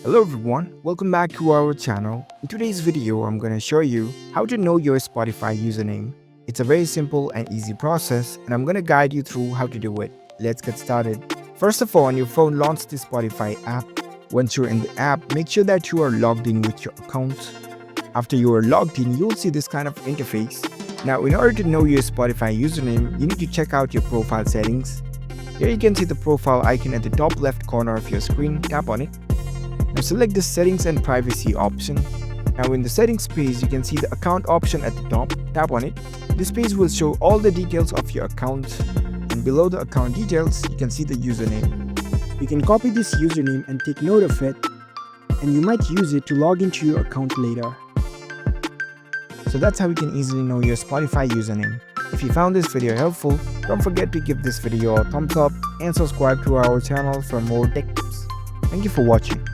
Hello everyone, welcome back to our channel. In today's video, I'm going to show you how to know your Spotify username. It's a very simple and easy process and I'm going to guide you through how to do it. Let's get started. First of all, on your phone, launch the Spotify app. Once you're in the app, make sure that you are logged in with your account. After you are logged in, you'll see this kind of interface. Now, in order to know your Spotify username, you need to check out your profile settings. Here you can see the profile icon at the top left corner of your screen. Tap on it. Now select the settings and privacy option. Now in the settings page, you can see the account option at the top. Tap on it. This page will show all the details of your account. And below the account details, you can see the username. You can copy this username and take note of it. And you might use it to log into your account later. So that's how you can easily know your Spotify username. If you found this video helpful, don't forget to give this video a thumbs up and subscribe to our channel for more tech tips. Thank you for watching.